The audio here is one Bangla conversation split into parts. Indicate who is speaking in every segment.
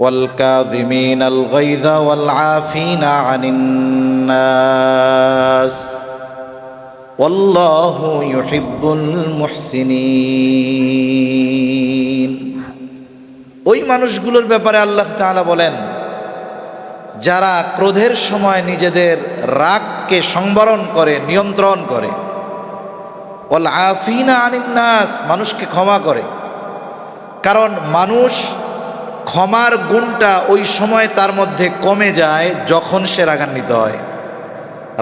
Speaker 1: ওয়াল কাযিমিনাল গায়যা ওয়াল আফিনা আনিন নাস ওয়াল্লাহু ইউহিব্বুল মুহসিনিন। ওই মানুষগুলোর ব্যাপারে আল্লাহ তাআলা বলেন, যারা ক্রোধের সময় নিজেদের রাগকে সংবরণ করে, নিয়ন্ত্রণ করে। ওয়াল আফিনা আনিন নাস, মানুষকে ক্ষমা করে। কারণ মানুষ ক্ষমার গুণটা ওই সময় তার মধ্যে কমে যায় যখন সে রাগান্বিত হয়।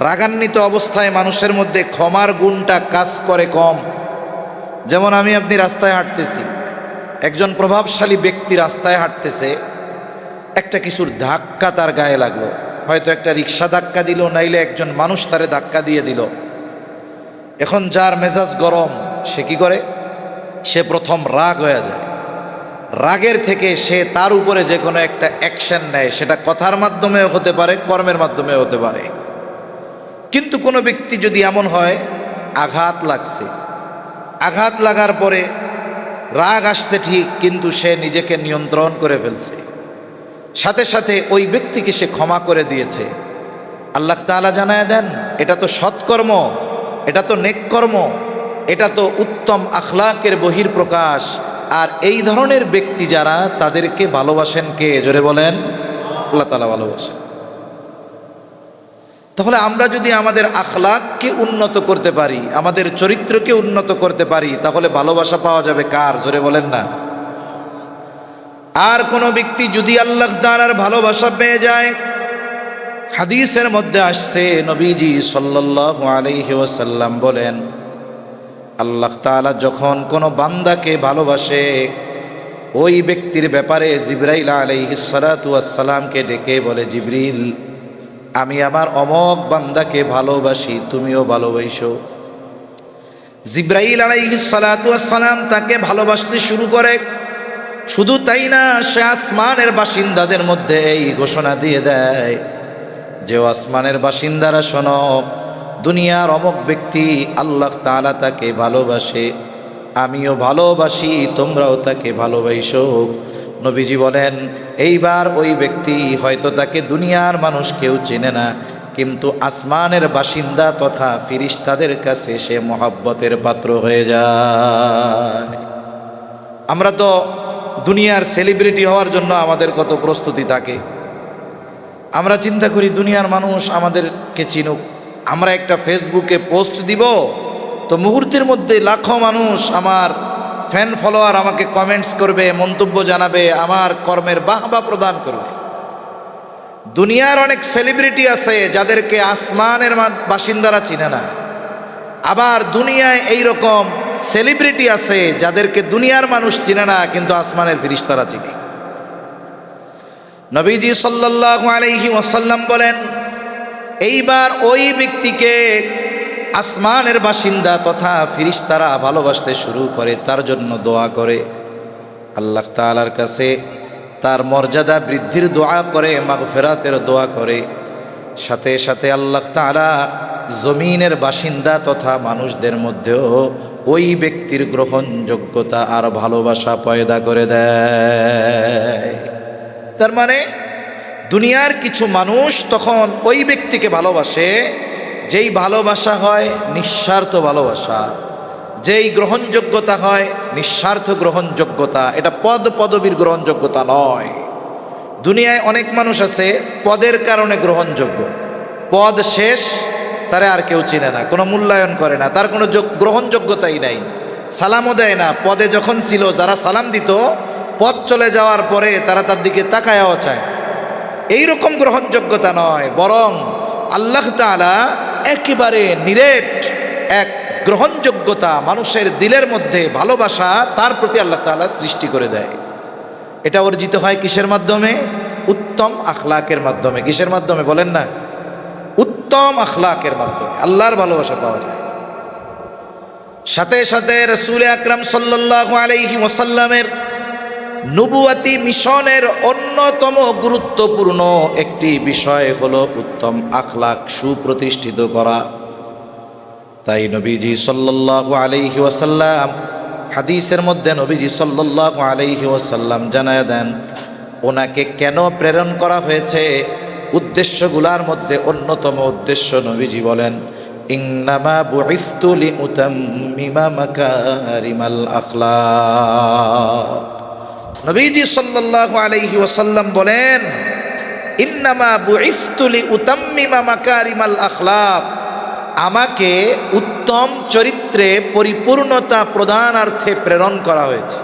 Speaker 1: রাগান্বিত অবস্থায় মানুষের মধ্যে ক্ষমার গুণটা কাজ করে কম। যেমন আপনি রাস্তায় হাঁটতেছি, একজন প্রভাবশালী ব্যক্তি রাস্তায় হাঁটতেছে, একটা কিছুর ধাক্কা তার গায়ে লাগলো, হয়তো একটা রিক্সা ধাক্কা দিল, নাইলে একজন মানুষ তারে ধাক্কা দিয়ে দিল। এখন যার মেজাজ গরম, সে কি করে? সে প্রথম রাগ হয়ে যায়। রাগের থেকে সে তার উপরে যে কোনো একটা অ্যাকশন নেয়, সেটা কথার মাধ্যমেও হতে পারে, কর্মের মাধ্যমেও হতে পারে। কিন্তু কোনো ব্যক্তি যদি এমন হয়, আঘাত লাগছে, আঘাত লাগার পরে রাগ আসছে ঠিক, কিন্তু সে নিজেকে নিয়ন্ত্রণ করে ফেলছে, সাথে সাথে ওই ব্যক্তিকে সে ক্ষমা করে দিয়েছে। আল্লাহ তাআলা জানায় দেন, এটা তো সৎকর্ম, এটা তো নেক কর্ম, এটা তো উত্তম আখলাকের বহির্প্রকাশ। আর এই ধরনের ব্যক্তি যারা, তাদেরকে ভালোবাসেন কে? জোরে বলেন, আল্লাহ তাআলা ভালোবাসেন। তাহলে আমরা যদি আমাদের আখলাককে উন্নত করতে পারি, আমাদের চরিত্রকে উন্নত করতে পারি, তাহলে ভালোবাসা পাওয়া যাবে কার? জোরে বলেন না। আর কোন ব্যক্তি যদি আল্লাহ তাআলার ভালোবাসা পেয়ে যায়, হাদিসের মধ্যে আসছে, নবীজি সাল্লাল্লাহু আলাইহি ওয়াসাল্লাম বলেন, আল্লাহ তাআলা যখন কোনো বান্দাকে ভালোবাসে, ওই ব্যক্তির ব্যাপারে জিবরাইল আলাইহিস সালাতু ওয়াস সালামকে ডেকে বলে, জিবরিল, আমি আমার অমক বান্দাকে ভালোবাসি, তুমিও ভালোবাসো। জিবরাইল আলাইহিস সালাতু ওয়াস সালাম তাকে ভালোবাসতে শুরু করে। শুধু তাই না, সে আসমানের বাসিন্দাদের মধ্যে এই ঘোষণা দিয়ে দেয় যে, আসমানের বাসিন্দারা শোনো, দুনিয়ার অমুক ব্যক্তি আল্লাহ তাআলা তাকে ভালোবাসে, আমিও ভালোবাসি, তোমরাও তাকে ভালোবাসো। নবীজি বলেন, এইবার ওই ব্যক্তি হয়তো তাকে দুনিয়ার মানুষ কেউ চেনে না, কিন্তু আসমানের বাসিন্দা তথা ফিরিস্তাদের কাছে সে মহব্বতের পাত্র হয়ে যায়। আমরা তো দুনিয়ার সেলিব্রিটি হওয়ার জন্য আমাদের কত প্রস্তুতি থাকে। আমরা চিন্তা করি দুনিয়ার মানুষ আমাদেরকে চিনুক, আমরা একটা ফেসবুকে পোস্ট দিব, তো মুহূর্তের মধ্যে লাখো মানুষ, আমার ফ্যান ফলোয়ার আমাকে কমেন্টস করবে, মন্তব্য জানাবে, আমার কর্মের বাহবা প্রদান করবে। দুনিয়ার অনেক সেলিব্রিটি আছে যাদেরকে আসমানের বাসিন্দারা চিনে না। আবার দুনিয়ায় এই রকম সেলিব্রিটি আছে যাদেরকে দুনিয়ার মানুষ চিনে না, কিন্তু আসমানের ফেরেশতারা চিনে। নবীজি সাল্লাল্লাহু আলাইহি ওয়াসাল্লাম বলেন, এইবার ওই ব্যক্তিকে আসমানের বাসিন্দা তথা ফেরেশতারা ভালোবাসতে শুরু করে, তার জন্য দোয়া করে, আল্লাহ তাআলার কাছে তার মর্যাদা বৃদ্ধির দোয়া করে, মাগফিরাতের দোয়া করে। সাথে সাথে আল্লাহ তাআলা জমিনের বাসিন্দা তথা মানুষদের মধ্যেও ওই ব্যক্তির গ্রহণযোগ্যতা আর ভালোবাসা পয়দা করে দেয়। তার মানে দুনিয়ার কিছু মানুষ তখন ওই ব্যক্তিকে ভালোবাসে, যেই ভালোবাসা হয় নিঃস্বার্থ ভালোবাসা, যেই গ্রহণযোগ্যতা হয় নিঃস্বার্থ গ্রহণযোগ্যতা, এটা পদ পদবীর গ্রহণযোগ্যতা নয়। দুনিয়ায় অনেক মানুষ আছে পদের কারণে গ্রহণযোগ্য, পদ শেষ, তারে আর কেউ চিনে না, কোনো মূল্যায়ন করে না, তার কোনো গ্রহণযোগ্যতাই নাই, সালামও দেয় না। পদে যখন ছিল যারা সালাম দিত, পদ চলে যাওয়ার পরে তারা তার দিকে তাকায়াও চায় না। এইরকম গ্রহণযোগ্যতা নয়, বরং আল্লাহ তাআলা একেবারে নিরেট এক গ্রহণযোগ্যতা, মানুষের দিলের মধ্যে ভালোবাসা তার প্রতি আল্লাহ তাআলা সৃষ্টি করে দেয়। এটা অর্জিত হয় কিসের মাধ্যমে? উত্তম আখলাকের মাধ্যমে। কিসের মাধ্যমে বলেন না? উত্তম আখলাকের মাধ্যমে আল্লাহর ভালোবাসা পাওয়া যায়। সাথে সাথে রাসূল আকরাম সাল্লাল্লাহু আলাইহি ওয়াসাল্লামের নবুয়াতি মিশনের অন্যতম গুরুত্বপূর্ণ একটি বিষয় হলো উত্তম আখলাক সুপ্রতিষ্ঠিত করা। তাই নবীজি সাল্লাল্লাহু আলাইহি ওয়াসাল্লাম হাদিসের মধ্যে নবীজি সাল্লাল্লাহু আলাইহি ওয়াসাল্লাম জানায় দেন, ওনাকে কেন প্রেরণ করা হয়েছে, উদ্দেশ্যগুলার মধ্যে অন্যতম উদ্দেশ্য নবীজি বলেন, ইন্নামা বুইসতু লিউতাম্মিমা মাকারিমাল আখলাক। নবীজি সাল্লাল্লাহু আলাইহি ওয়াসাল্লাম বলেন, ইন্নামা বুইসতু লিউতাম্মিমা মাকারিমাল আখলাক, আমাকে উত্তম চরিত্রে পরিপূর্ণতা প্রদানার্থে প্রেরণ করা হয়েছে।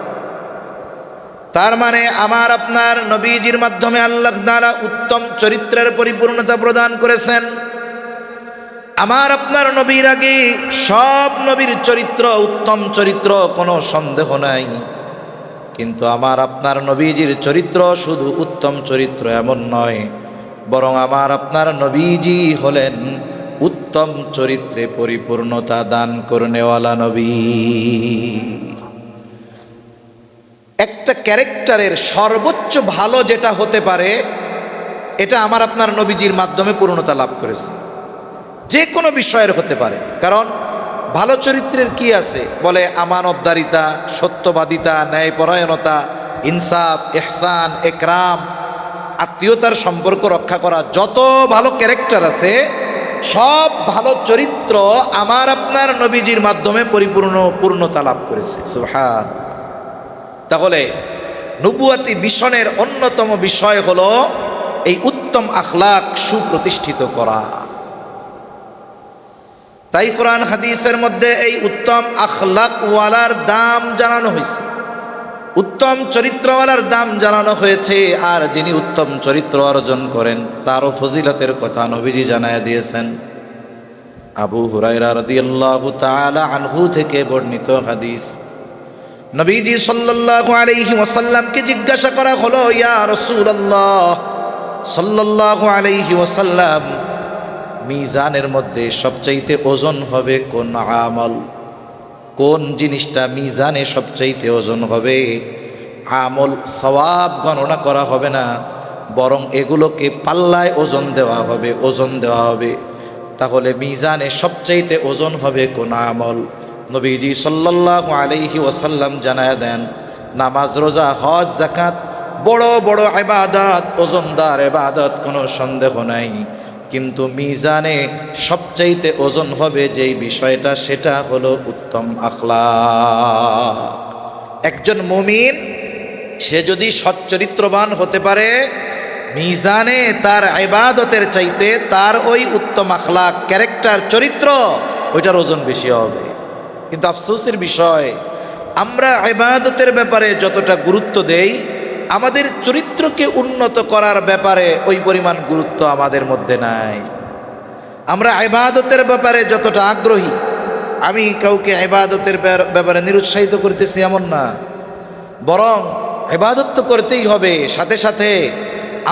Speaker 1: তার মানে আমার আপনার নবীজির মাধ্যমে আল্লাহ তাআলা উত্তম চরিত্রের পরিপূর্ণতা প্রদান করেছেন। আমার আপনার নবীর আগে সব নবীর চরিত্র উত্তম চরিত্র, কোনো সন্দেহ নাই। কিন্তু আমার আপনার নবীজির চরিত্র শুধু উত্তম চরিত্র এমন নয়, বরং আমার আপনার নবীজি হলেন উত্তম চরিত্রে পরিপূর্ণতা দান করনেওয়ালা নবী। একটা ক্যারেক্টারের সর্বোচ্চ ভালো যেটা হতে পারে, এটা আমার আপনার নবীজির মাধ্যমে পূর্ণতা লাভ করেছে। যে কোনো বিষয়ের হতে পারে, কারণ ভালো চরিত্রের কি আছে বলে, আমানতদারিতা, সত্যবাদিতা, ন্যায়পরায়ণতা, ইনসাফ, ইহসান, একরাম, আত্মীয়তার সম্পর্ক রক্ষা করা, যত ভালো ক্যারেক্টার আছে সব ভালো চরিত্র আমার আপনার নবীজির মাধ্যমে পূর্ণতা লাভ করেছে। সুবহান। তাহলে নবুয়াতি মিশনের অন্যতম বিষয় হলো এই উত্তম আখলাক সুপ্রতিষ্ঠিত করা। তাই কোরআন হাদিসের মধ্যে এই উত্তম আখলাকওয়ালার দাম জানানো হয়েছে, উত্তম চরিত্রওয়ালার দাম জানানো হয়েছে। আর যিনি উত্তম চরিত্র অর্জন করেন তারও ফজিলতের কথা নবীজি জানায়া দিয়েছেন। আবু হুরায়রা রাদিয়াল্লাহু তাআলা আনহু থেকে বর্ণিত হাদিস, নবীজি সাল্লাল্লাহু আলাইহি ওয়াসাল্লামকে জিজ্ঞাসা করা হলো, ইয়া রাসূলুল্লাহ সাল্লাল্লাহু আলাইহি ওয়াসাল্লাম, মিজানের মধ্যে সবচাইতে ওজন হবে কোন আমল? কোন জিনিসটা মিজানে সবচাইতে ওজন হবে? আমল সওয়াব গণনা করা হবে না, বরং এগুলোকে পাল্লায় ওজন দেওয়া হবে। তাহলে মিজানে সবচাইতে ওজন হবে কোন আমল? নবীজি সাল্লাল্লাহু আলাইহি ওয়াসাল্লাম জানায়া দেন, নামাজ, রোজা, হজ, যাকাত, বড় বড় ইবাদত, ওজনদার ইবাদত, কোনো সন্দেহ নাই। কিন্তু মিজানে সবচাইতে ওজন হবে যেই বিষয়টা, সেটা হলো উত্তম আখলাক। একজন মুমিন সে যদি সচ্চরিত্রবান হতে পারে, মিজানে তার ইবাদতের চাইতে তার ওই উত্তম আখলাক, ক্যারেক্টার, চরিত্র, ওইটার ওজন বেশি হবে। কিন্তু আফসোসের বিষয়, আমরা ইবাদতের ব্যাপারে যতটা গুরুত্ব দেই, আমাদের চরিত্রকে উন্নত করার ব্যাপারে ওই পরিমাণ গুরুত্ব আমাদের মধ্যে নাই। আমরা ইবাদতের ব্যাপারে যতটা আগ্রহী, আমি কাউকে ইবাদতের ব্যাপারে নিরুৎসাহিত করতেছি এমন না, বরং ইবাদত তো করতেই হবে, সাথে সাথে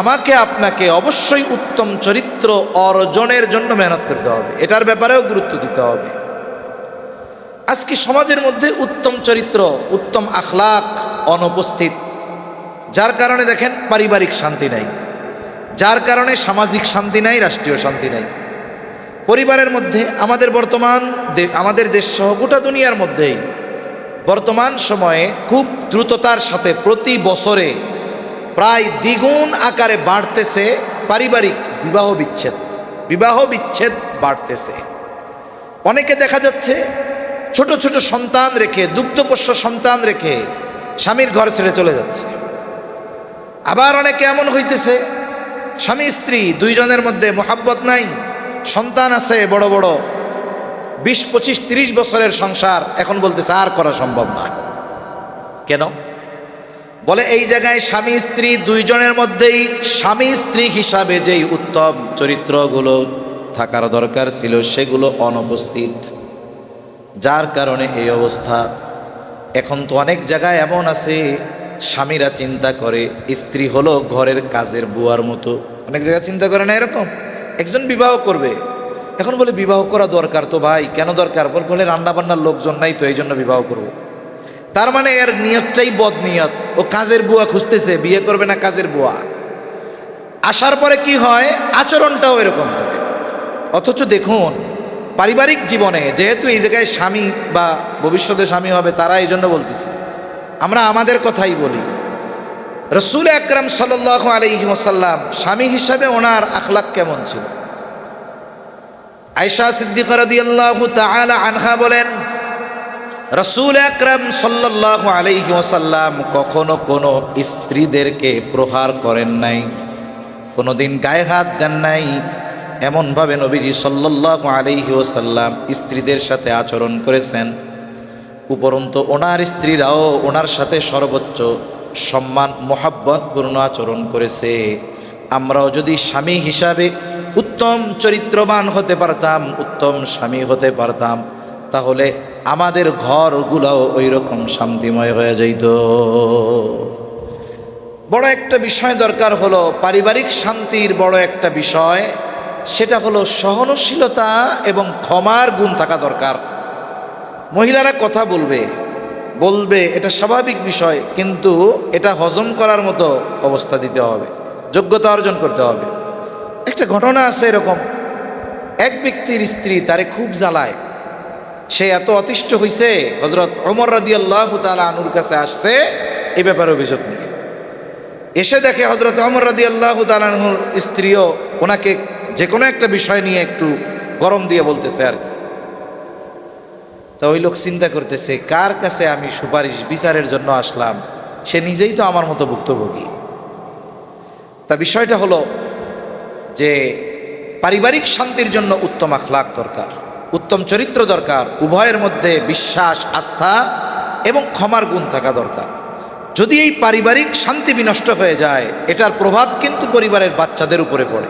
Speaker 1: আমাকে আপনাকে অবশ্যই উত্তম চরিত্র অর্জনের জন্য মেহনত করতে হবে, এটার ব্যাপারেও গুরুত্ব দিতে হবে। আজকে সমাজের মধ্যে উত্তম চরিত্র, উত্তম আখলাক অনুপস্থিত, যার কারণে দেখেন পারিবারিক শান্তি নাই, যার কারণে সামাজিক শান্তি নাই, রাষ্ট্রীয় শান্তি নাই। পরিবারের মধ্যে আমাদের দেশ সহ গোটা দুনিয়ার মধ্যেই বর্তমান সময়ে খুব দ্রুততার সাথে প্রতি বছরে প্রায় দ্বিগুণ আকারে বাড়তেছে পারিবারিক বিবাহ বিচ্ছেদ বাড়তেছে। অনেকে দেখা যাচ্ছে ছোট ছোট সন্তান রেখে, দুগ্ধপোষ্য সন্তান রেখে স্বামীর ঘর ছেড়ে চলে যাচ্ছে। আবার অনেকে এমন হইতেছে, স্বামী স্ত্রী দুইজনের মধ্যে মোহাব্বত নাই, সন্তান আছে বড় বড়, 20, 25, 30 বছরের সংসার, এখন বলতেছে আর করা সম্ভব না। কেন? বলে এই জায়গায় স্বামী স্ত্রী দুইজনের মধ্যেই স্বামী স্ত্রী হিসাবে যেই উত্তম চরিত্রগুলো থাকার দরকার ছিল সেগুলো অনুপস্থিত, যার কারণে এই অবস্থা। এখন তো অনেক জায়গায় এমন আছে, স্বামীরা চিন্তা করে স্ত্রী হলো ঘরের কাজের বুয়ার মতো। অনেক জায়গায় চিন্তা করে না এরকম। একজন বিবাহ করবে, এখন বলে বিবাহ করা দরকার তো ভাই, কেন দরকার? বলে রান্না বান্নার লোকজন নাই তো এই জন্য বিবাহ করব। তার মানে এর নিয়তটাই বদ নিয়ত, ও কাজের বুয়া খুঁজতেছে, বিয়ে করবে না কাজের বুয়া। আসার পরে কি হয়, আচরণটাও এরকম করে। অথচ দেখুন পারিবারিক জীবনে, যেহেতু এই জায়গায় স্বামী বা ভবিষ্যতে স্বামী হবে তারা, এই জন্য বলতেছি, আমরা আমাদের কথাই বলি, রসুল আকরাম সাল্লাল্লাহু আলাইহি ওয়াসাল্লাম স্বামী হিসাবে ওনার আখলাক কেমন ছিল? আয়েশা সিদ্দিকা রাদিয়াল্লাহু তাআলা আনহা বলেন, রসুল আকরাম সাল্লাল্লাহু আলাইহি ওয়াসাল্লাম কখনো কোনো স্ত্রীদেরকে প্রহার করেন নাই, কোনোদিন গায়ে হাত দেন নাই। এমনভাবে নবীজি সাল্লাল্লাহু আলাইহি ওয়াসাল্লাম স্ত্রীদের সাথে আচরণ করেছেন, উপরন্তু ওনার স্ত্রীরাও ওনার সাথে সর্বোচ্চ সম্মান মোহাব্বতপূর্ণ আচরণ করেছে। আমরাও যদি স্বামী হিসাবে উত্তম চরিত্রবান হতে পারতাম, উত্তম স্বামী হতে পারতাম, তাহলে আমাদের ঘরগুলোও ওই রকম শান্তিময় হয়ে যাইত। বড় একটা বিষয় দরকার হলো পারিবারিক শান্তির, বড় একটা বিষয়, সেটা হলো সহনশীলতা এবং ক্ষমার গুণ থাকা দরকার। মহিলারা কথা বলবে এটা স্বাভাবিক বিষয়, কিন্তু এটা হজম করার মতো অবস্থা দিতে হবে, যোগ্যতা অর্জন করতে হবে। একটা ঘটনা আছে এরকম, এক ব্যক্তির স্ত্রী তারে খুব জ্বালায়, সে এত অতিষ্ঠ হইছে, হযরত ওমর রাদিয়াল্লাহু তাআলা আনহুর কাছে আসছে এই ব্যাপারে অভিযোগ নিয়ে। এসে দেখে হযরত ওমর রাদিয়াল্লাহু তাআলা আনহুর স্ত্রীও ওনাকে যে কোনো একটা বিষয় নিয়ে একটু গরম দিয়ে বলতেছে আর কি। তা ওই লোক চিন্তা করতেছে, কার কাছে আমি সুপারিশ বিচারের জন্য আসলাম, সে নিজেই তো আমার মতো ভুক্তভোগী। তা বিষয়টা হলো যে পারিবারিক শান্তির জন্য উত্তম আখলাক দরকার, উত্তম চরিত্র দরকার, উভয়ের মধ্যে বিশ্বাস, আস্থা এবং ক্ষমার গুণ থাকা দরকার। যদি এই পারিবারিক শান্তি বিনষ্ট হয়ে যায়, এটার প্রভাব কিন্তু পরিবারের বাচ্চাদের উপরে পড়ে,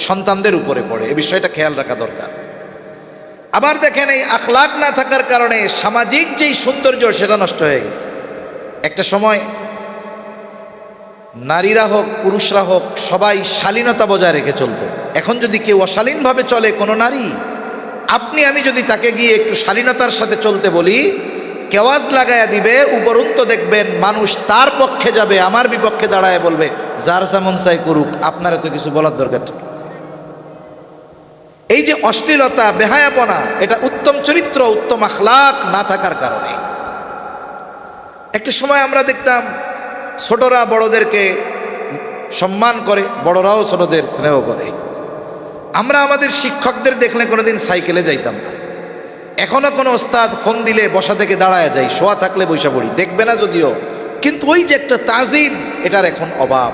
Speaker 1: সন্তানদের উপরে পড়ে। এই বিষয়টা খেয়াল রাখা দরকার। আবার দেখেন, এই আখলাক না থাকার কারণে সামাজিক যেই সৌন্দর্য সেটা নষ্ট হয়ে গেছে। একটা সময় নারীরা হোক পুরুষরা হোক সবাই শালীনতা বজায় রেখে চলতো। এখন যদি কেউ অশালীনভাবে চলে, কোনো নারী, আমি যদি তাকে গিয়ে একটু শালীনতার সাথে চলতে বলি, কেওয়াজ লাগায়া দিবে, উপরন্তু দেখবেন মানুষ তার পক্ষে যাবে, আমার বিপক্ষে দাঁড়ায় বলবে যার যেমন চাই করুক, আপনার তো কিছু বলার দরকার নেই। এই যে অশ্লীলতা, বেহায়াপনা, এটা উত্তম চরিত্র, উত্তম আখলাক না থাকার কারণে। একটা সময় আমরা দেখতাম ছোটরা বড়দেরকে সম্মান করে, বড়রাও ছোটদের স্নেহ করে। আমরা আমাদের শিক্ষকদের দেখলে কোনোদিন সাইকেলে যাইতাম না। এখনো কোনো ওস্তাদ ফোন দিলে বসা থেকে দাঁড়ায় যাই, শোয়া থাকলে বৈশা পড়ি, দেখবে না যদিও, কিন্তু ওই যে একটা তাজিম, এটার এখন অভাব।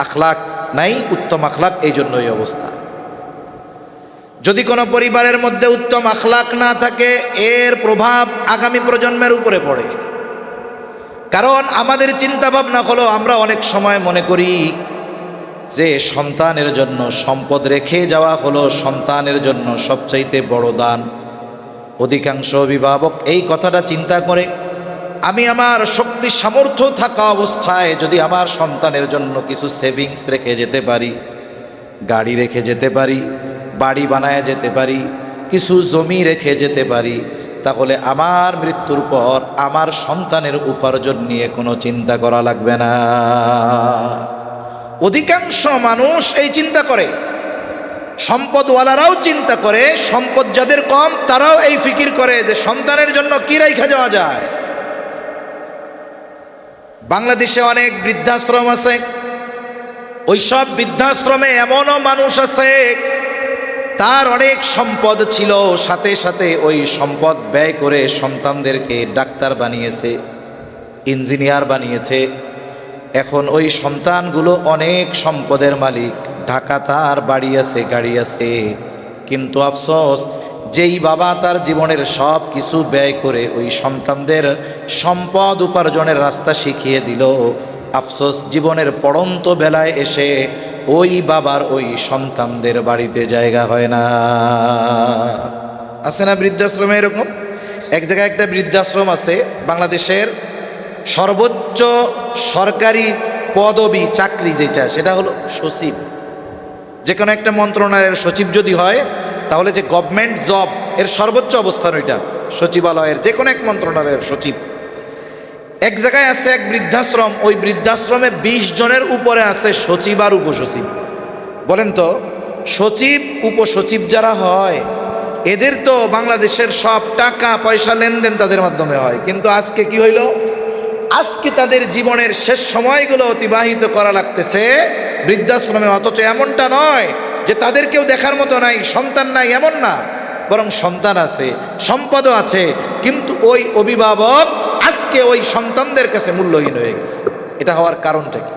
Speaker 1: আখলাক নাই, উত্তম আখলাক, এই জন্য এই অবস্থা। যদি কোনো পরিবারের মধ্যে উত্তম আখলাক না থাকে, এর প্রভাব আগামী প্রজন্মের উপরে পড়ে। কারণ আমাদের চিন্তা ভাবনা হলো, আমরা অনেক সময় মনে করি যে সন্তানের জন্য সম্পদ রেখে যাওয়া হলো সন্তানের জন্য সবচাইতে বড় দান। অধিকাংশ অভিভাবক এই কথাটা চিন্তা করে, আমি আমার শক্তি সামর্থ্য থাকা অবস্থায় যদি আমার সন্তানের জন্য কিছু সেভিংস রেখে যেতে পারি, গাড়ি রেখে যেতে পারি, বাড়ি বানায় যেতে পারি, কিছু জমি রেখে যেতে পারি, তাহলে আমার মৃত্যুর পর আমার সন্তানের উপার্জন নিয়ে কোনো চিন্তা করা লাগবে না। অধিকাংশ মানুষ এই চিন্তা করে, সম্পদওয়ালারাও চিন্তা করে, সম্পদ যাদের কম তারাও এই ফিকির করে যে সন্তানের জন্য কি রাইখা যাওয়া যায়। বাংলাদেশে অনেক বৃদ্ধাশ্রম আছে, ওইসব বৃদ্ধাশ্রমে এমনও মানুষ আছে তার অনেক সম্পদ ছিল, সাথে সাথে ওই সম্পদ ব্যয় করে সন্তানদেরকে ডাক্তার বানিয়েছে, ইঞ্জিনিয়ার বানিয়েছে। এখন ওই সন্তানগুলো অনেক সম্পদের মালিক, ঢাকা তার বাড়ি আছে, গাড়ি আছে, কিন্তু আফসোস যেই বাবা তার জীবনের সব কিছু ব্যয় করে ওই সন্তানদের সম্পদ উপার্জনের রাস্তা শিখিয়ে দিল, আফসোস জীবনের পড়ন্ত বেলায় এসে ওই বাবার ওই সন্তানদের বাড়িতে জায়গা হয় না। আছে না বৃদ্ধাশ্রমে এরকম? এক জায়গায় একটা বৃদ্ধাশ্রম আছে, বাংলাদেশের সর্বোচ্চ সরকারি পদবি চাকরি যেটা, সেটা হলো সচিব। যে কোনো একটা মন্ত্রণালয়ের সচিব যদি হয়, তাহলে যে গভর্নমেন্ট জব এর সর্বোচ্চ অবস্থান ওইটা, সচিবালয়ের যে কোনো এক মন্ত্রণালয়ের সচিব। এক জায়গায় আছে এক বৃদ্ধাশ্রম, ওই বৃদ্ধাশ্রমে 20 জনের উপরে আছে সচিব আর উপসচিব। বলেন তো, সচিব উপসচিব যারা হয় এদের তো বাংলাদেশের সব টাকা পয়সা লেনদেন তাদের মাধ্যমে হয়, কিন্তু আজকে কি হইল, আজকে তাদের জীবনের শেষ সময়গুলো অতিবাহিত করা লাগতেছে বৃদ্ধাশ্রমে। অথচ এমনটা নয় যে তাদেরকেও দেখার মতো নাই, সন্তান নাই, এমন না, বরং সন্তান আছে, সম্পদও আছে, কিন্তু ওই অভিভাবক আজকে ওই সন্তানদের কাছে মূল্যহীন হয়ে গেছে। এটা হওয়ার কারণটা কি?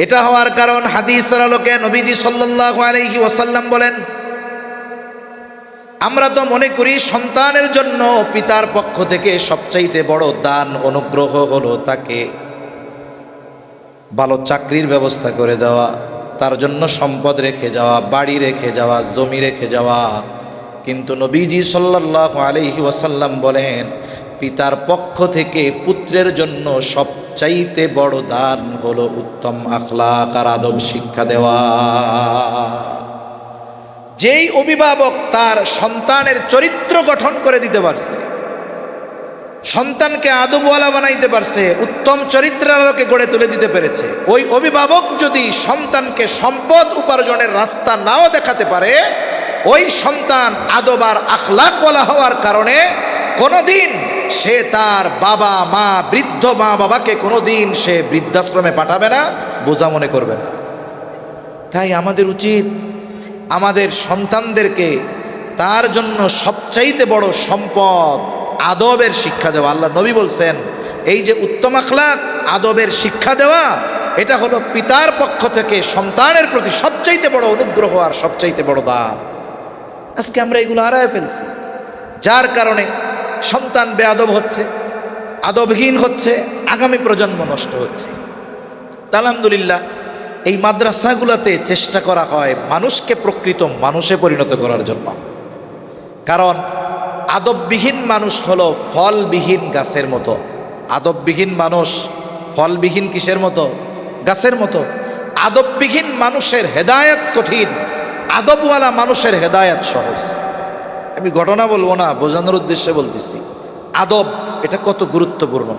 Speaker 1: এটা হওয়ার কারণ হাদিসের আলোকে নবীজি সাল্লাল্লাহু আলাইহি ওয়াসাল্লাম বলেন, আমরা তো মনে করি সন্তানের জন্য পিতার পক্ষ থেকে সবচাইতে বড় দান অনুগ্রহ হলো তাকে ভালো চাকরির ব্যবস্থা করে দেওয়া, তার জন্য সম্পদ রেখে যাওয়া, বাড়ি রেখে যাওয়া, জমি রেখে যাওয়া। কিন্তু নবীজি সাল্লাল্লাহু আলাইহি ওয়াসাল্লাম বলেন, পিতার পক্ষ থেকে পুত্রের জন্য সবচাইতে বড় দান হলো উত্তম আখলাক আর আদব শিক্ষা দেওয়া। যেই অভিভাবক তার সন্তানের চরিত্র গঠন করে দিতে পারছে, সন্তানকে আদবওয়ালা বানাইতে পারছে, উত্তম চরিত্রের আলোকে গড়ে তুলে দিতে পেরেছে, ওই অভিভাবক যদি সন্তানকে সম্পদ উপার্জনের রাস্তা নাও দেখাতে পারে, ওই সন্তান আদব আর আখলাকওয়ালা হওয়ার কারণে কোনোদিন সে তার বাবা মা, বৃদ্ধ মা বাবাকে কোনোদিন সে বৃদ্ধাশ্রমে পাঠাবে না, বোঝা মনে করবে না। তাই আমাদের উচিত আমাদের সন্তানদেরকে তার জন্য সবচাইতে বড় সম্পদ আদবের শিক্ষা দেওয়া। আল্লাহ নবী বলছেন, এই যে উত্তম আখলাক আদবের শিক্ষা দেওয়া, এটা হলো পিতার পক্ষ থেকে সন্তানের প্রতি সবচাইতে বড় অনুগ্রহ আর সবচাইতে বড় দান। আজকে আমরা এগুলো হারায় ফেলছি, যার কারণে সন্তান বেআদব হচ্ছে, আদবহীন হচ্ছে, আগামী প্রজন্ম নষ্ট হচ্ছে। আলহামদুলিল্লাহ এই মাদ্রাসাগুলোতে চেষ্টা করা হয় মানুষকে প্রকৃত মানুষে পরিণত করার জন্য। কারণ আদববিহীন মানুষ হলো ফলবিহীন গাছের মতো। আদববিহীন মানুষ ফলবিহীন কিসের মতো? গাছের মতো। আদববিহীন মানুষের হেদায়েত কঠিন, আদবওয়ালা মানুষের হেদায়েত সহজ। আমি ঘটনা বলবো না, বোঝানোর উদ্দেশ্যে বলতেছি আদব এটা কত গুরুত্বপূর্ণ।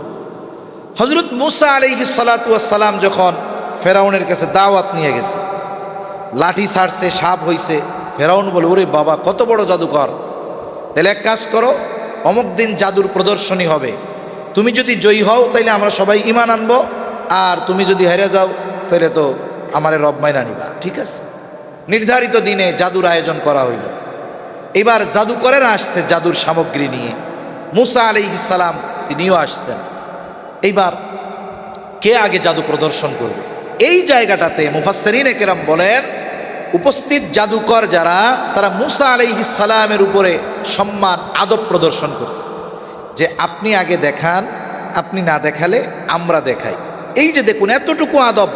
Speaker 1: হযরত মূসা আলাইহিস সালাতু ওয়াস সালাম যখন ফেরাউনের কাছে দাওয়াত নিয়ে গেছে, লাঠি ছাড়ছে, সাপ হইছে। ফেরাউন বলে, ওরে বাবা কত বড় জাদুকর, তাহলে এক কাজ করো, অমুক দিন জাদুর প্রদর্শনী হবে, তুমি যদি জয়ী হও তাইলে আমরা সবাই ঈমান আনবো, আর তুমি যদি হেরে যাও তাহলে তো আমারে রব মাইনা নিবা। ঠিক আছে, নির্ধারিত দিনে জাদুর আয়োজন করা হইল। এবার জাদুকরেরা আসছে জাদুর সামগ্রী নিয়ে, মূসা আলাইহিস সালাম তিনিও আসছেন। এইবার কে আগে জাদু প্রদর্শন করবে? এই জায়গাটাতে মুফাসসিরিনে কেরাম বলেন, উপস্থিত জাদুকর যারা, তারা মূসা আলাইহিস সালামের উপরে সম্মান আদব প্রদর্শন করছে, যে আপনি আগে দেখান, আপনি না দেখালে আমরা দেখাই। এই যে দেখুন এতটুকু আদব,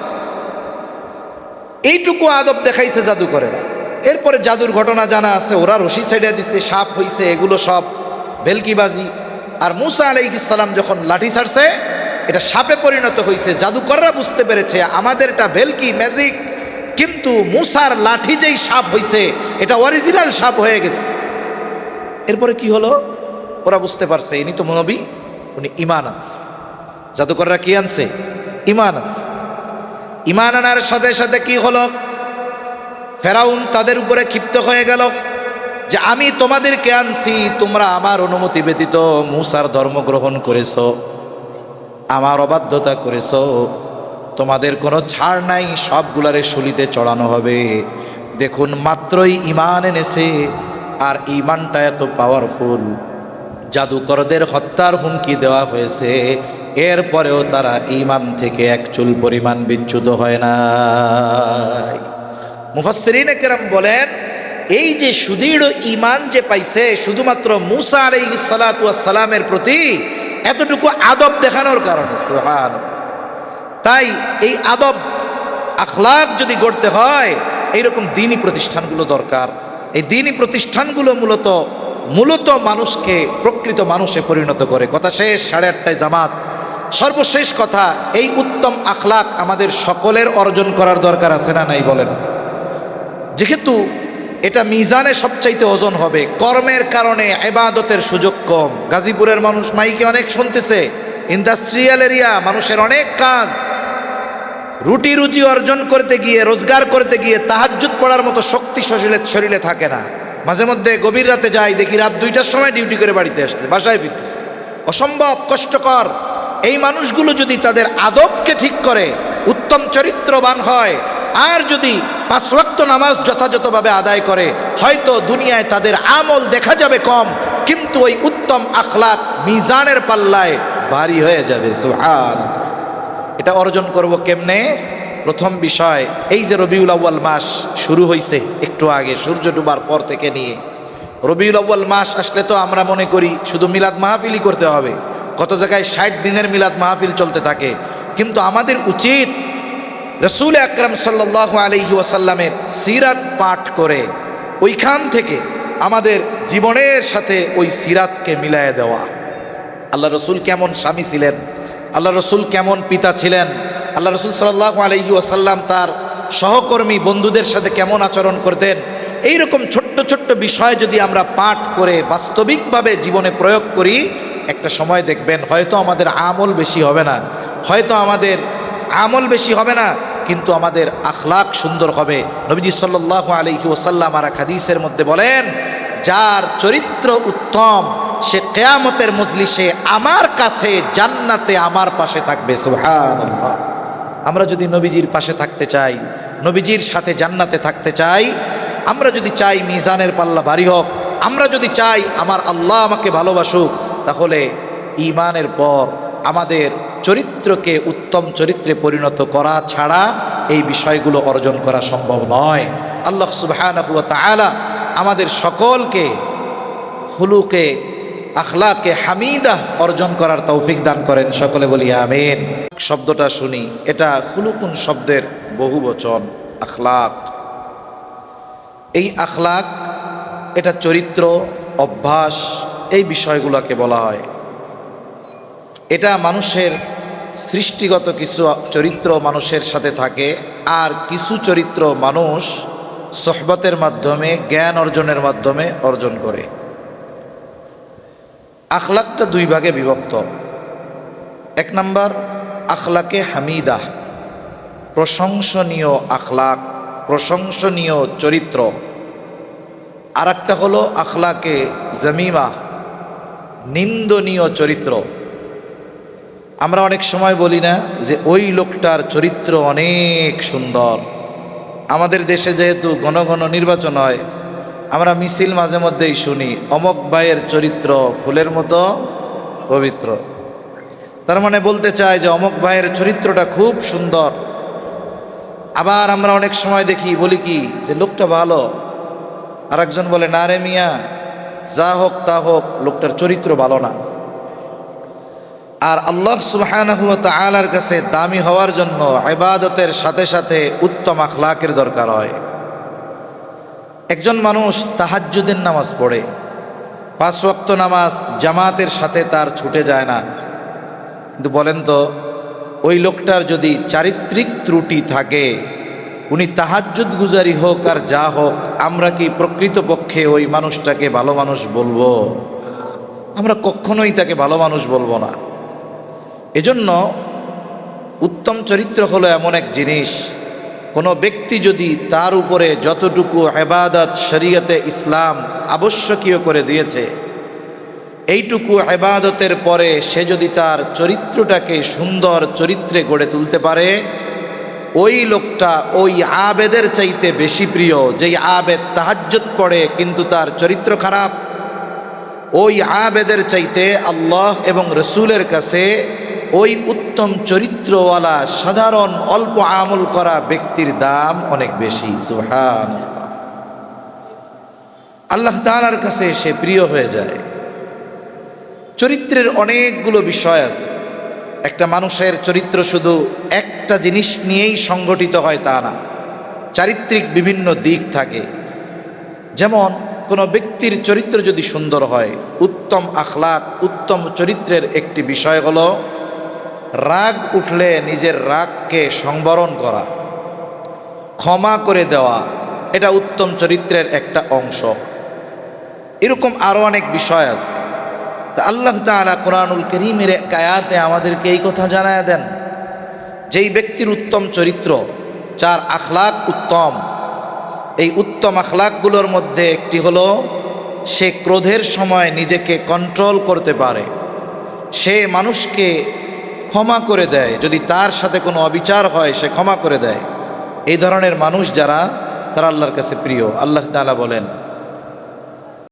Speaker 1: এইটুকু আদব দেখাইছে জাদুকরেরা। এরপরে জাদুর ঘটনা জানা আছে, ওরা রশি ছেড়ে দিচ্ছে, সাপ হইছে, এগুলো সব ভেলকিবাজি। আর মূসা আলাইহিস সালাম যখন লাঠি ছাড়ছে, এটা সাপে পরিণত হয়েছে। জাদুকররা বুঝতে পেরেছে আমাদের এটা ভেলকি ম্যাজিক, কিন্তু মূসার লাঠি যেই সাপ হইছে এটা অরিজিনাল সাপ হয়ে গেছে। এরপরে কি হলো? ওরা বুঝতে পারছে ইনি তো নবী, উনি ঈমান আনছে। জাদুকররা কি আনছে? ঈমান আনছে। ঈমান আনার সাথে সাথে কি হলো? ফেরাউন তাদের উপরে ক্ষিপ্ত হয়ে গেল যে আমি তোমাদেরকে আনছি, তোমরা আমার অনুমতি ব্যতীত মূসার ধর্ম গ্রহণ করেছো, আমার অবাধ্যতা করেছো, তোমাদের কোনো ছাড় নাই, সবগুলারে শুলিতে চড়ানো হবে। দেখুন মাত্রই ঈমান এনেছে, আর ঈমানটা এত পাওয়ারফুল, জাদুকরদের হত্যার হুমকি দেওয়া হয়েছে, এরপরেও তারা ঈমান থেকে এক চুল পরিমাণ বিচ্যুত হয় না। মুফাসসিরিনে কেরাম বলেন, এই যে সুদৃঢ় ঈমান যে পাইছে শুধুমাত্র মূসা আলাইহিস সালাতু ওয়াস সালামের প্রতি এতটুকু আদব দেখানোর কারণে। সুবহানাল্লাহ। তাই এই আদব আখলাক যদি গড়তে হয়, এইরকম দ্বীনি প্রতিষ্ঠানগুলো দরকার। এই দ্বীনি প্রতিষ্ঠানগুলো মূলত মানুষকে প্রকৃত মানুষে পরিণত করে। কথা শেষ, 8:30টায় জামাত। সর্বশেষ কথা, এই উত্তম আখলাক আমাদের সকলের অর্জন করার দরকার আছে না নাই বলেন? যেহেতু এটা মিজানে সবচাইতে ওজন হবে, কর্মের কারণে ইবাদতের সুযোগ কম। গাজীপুরের মানুষ মাইকে অনেক শুনতেছে, ইন্ডাস্ট্রিয়াল এরিয়া, মানুষের অনেক কাজ, রুটি রুজি অর্জন করতে গিয়ে, রোজগার করতে গিয়ে তাহাজ্জুদ পড়ার মতো শক্তি শরীরে থাকে না। মাঝে মধ্যে গভীর রাতে যাই, দেখি রাত 2টার সময় ডিউটি করে বাড়িতে আসতে, বাসায় ফিরতেছে। অসম্ভব কষ্টকর। এই মানুষগুলো যদি তাদের আদবকে ঠিক করে, উত্তম চরিত্রবান হয়, আর যদি 5 ওয়াক্ত নামাজ যথাযথভাবে আদায় করে, হয়তো দুনিয়ায় তাদের আমল দেখা যাবে কম, কিন্তু ওই উত্তম আখলাক মিজানের পাল্লায় ভারী হয়ে যাবে। সুবহানাল্লাহ। এটা অর্জন করব কেমনে? প্রথম বিষয়, এই যে রবিউল আউয়াল মাস শুরু হয়েছে একটু আগে, সূর্য ডুবার পর থেকে নিয়ে রবিউল আউয়াল মাস আসলে তো আমরা মনে করি শুধু মিলাদ মাহফিলই করতে হবে। কত জায়গায় 60 দিনের মিলাদ মাহফিল চলতে থাকে, কিন্তু আমাদের উচিত রাসূল আকরাম সাল্লাল্লাহু আলাইহি ওয়াসাল্লামের সিরাত পাঠ করে ওইখান থেকে আমাদের জীবনের সাথে ওই সিরাতকে মিলায়ে দেওয়া। আল্লাহ রসুল কেমন স্বামী ছিলেন, আল্লাহ রসুল কেমন পিতা ছিলেন, আল্লাহ রসুল সাল্লাল্লাহু আলাইহি ওয়াসাল্লাম তার সহকর্মী বন্ধুদের সাথে কেমন আচরণ করতেন, এইরকম ছোট্ট ছোট্ট বিষয় যদি আমরা পাঠ করে বাস্তবিকভাবে জীবনে প্রয়োগ করি, একটা সময় দেখবেন হয়তো আমাদের আমল বেশি হবে না, কিন্তু আমাদের আখলাক সুন্দর হবে। নবীজি সাল্লাল্লাহু আলাইহি ওয়াসাল্লাম আর হাদিসের মধ্যে বলেন, যার চরিত্র উত্তম সে কিয়ামতের মজলিসে আমার কাছে জান্নাতে আমার পাশে থাকবে। সুবহানাল্লাহ। আমরা যদি নবীজির পাশে থাকতে চাই, নবীজির সাথে জান্নাতে থাকতে চাই, আমরা যদি চাই মিজানের পাল্লা ভারী হোক, আমরা যদি চাই আমার আল্লাহ আমাকে ভালোবাসুক, তাহলে ঈমানের পর আমাদের চরিত্রকে উত্তম চরিত্রে পরিণত করা ছাড়া এই বিষয়গুলো অর্জন করা সম্ভব নয়। আল্লাহ সুবহানাহু ওয়া তাআলা আমাদের সকলকে খুলুকে আখলাকে হামিদা অর্জন করার তৌফিক দান করেন। সকলে বলি আমিন। শব্দটা শুনি, এটা খুলুকুন শব্দের বহুবচন, আখলাক। এই আখলাক, এটা চরিত্র, অভ্যাস, এই বিষয়গুলোকে বলা হয়। এটা মানুষের সৃষ্টিগত কিছু চরিত্র মানুষের সাথে থাকে, আর কিছু চরিত্র মানুষ সোহবতের মাধ্যমে, জ্ঞান অর্জনের মাধ্যমে অর্জন করে। আখলাকটা 2 ভাগে বিভক্ত। 1 নাম্বার আখলাকে হামিদা, প্রশংসনীয় আখলাক, প্রশংসনীয় চরিত্র। আর একটা হলো আখলাকে জামিমা, নিন্দনীয় চরিত্র। আমরা অনেক সময় বলি না যে ওই লোকটার চরিত্র অনেক সুন্দর। আমাদের দেশে যেহেতু ঘন ঘন নির্বাচন হয়, আমরা মিছিল মাঝে মধ্যেই শুনি অমক ভাইয়ের চরিত্র ফুলের মতো পবিত্র। তার মানে বলতে চায় যে অমক ভাইয়ের চরিত্রটা খুব সুন্দর। আবার আমরা অনেক সময় দেখি, বলি কি যে লোকটা ভালো, আর একজন বলে না রে মিয়া, যা হোক তা হোক লোকটার চরিত্র ভালো না। আর আল্লাহ সুবহানাহু ওয়া তাআলার কাছে দামি হওয়ার জন্য ইবাদতের সাথে সাথে উত্তম আখলাকের দরকার হয়। একজন মানুষ তাহাজ্জুদের নামাজ পড়ে, 5 ওয়াক্ত নামাজ জামাতের সাথে তার ছুটে যায় না, কিন্তু বলেন তো ওই লোকটার যদি চারিত্রিক ত্রুটি থাকে, উনি তাহাজ্জুদ গুজারি হোক আর যা হোক, আমরা কি প্রকৃতপক্ষে ওই মানুষটাকে ভালো মানুষ বলবো? আমরা কখনোই তাকে ভালো মানুষ বলবো না। এজন্য উত্তম চরিত্র হলো এমন এক জিনিস, কোনো ব্যক্তি যদি তার উপরে যতটুকু ইবাদত শরীয়তে ইসলাম আবশ্যকীয় করে দিয়েছে, এইটুকু ইবাদতের পরে সে যদি তার চরিত্রটাকে সুন্দর চরিত্রে গড়ে তুলতে পারে, ওই লোকটা ওই আবেদের চাইতে বেশি প্রিয়। যেই আবেদ তাহাজ্জুদ পড়ে কিন্তু তার চরিত্র খারাপ, ওই আবেদের চাইতে আল্লাহ এবং রসুলের কাছে ওই উত্তম চরিত্রওয়ালা সাধারণ অল্প আমল করা ব্যক্তির দাম অনেক বেশি। সুবহানাল্লাহ। আল্লাহ তাআলার কাছে সে প্রিয় হয়ে যায়। চরিত্রের অনেকগুলো বিষয় আছে। একটা মানুষের চরিত্র শুধু একটা জিনিস নিয়েই সংগঠিত হয় তা না, চারিত্রিক বিভিন্ন দিক থাকে। যেমন কোনো ব্যক্তির চরিত্র যদি সুন্দর হয়, উত্তম আখলাক, উত্তম চরিত্রের একটি বিষয় হলো রাগ উঠলে নিজের রাগকে সংবরণ করা, ক্ষমা করে দেওয়া, এটা উত্তম চরিত্রের একটা অংশ। এরকম আরও অনেক বিষয় আছে। তা আল্লাহ তাআলা কোরআনুল কারীমের এক আয়াতে আমাদেরকে এই কথা জানায় দেন, যেই ব্যক্তির উত্তম চরিত্র, যার আখলাক উত্তম, এই উত্তম আখলাকগুলোর মধ্যে একটি হলো সে ক্রোধের সময় নিজেকে কন্ট্রোল করতে পারে। সে মানুষকে ক্ষমা করে দেয়, যদি তার সাথে কোনো অবিচার হয় সে ক্ষমা করে দেয়। এই ধরনের মানুষ যারা, তারা আল্লাহর কাছে প্রিয়। আল্লাহ তাআলা বলেন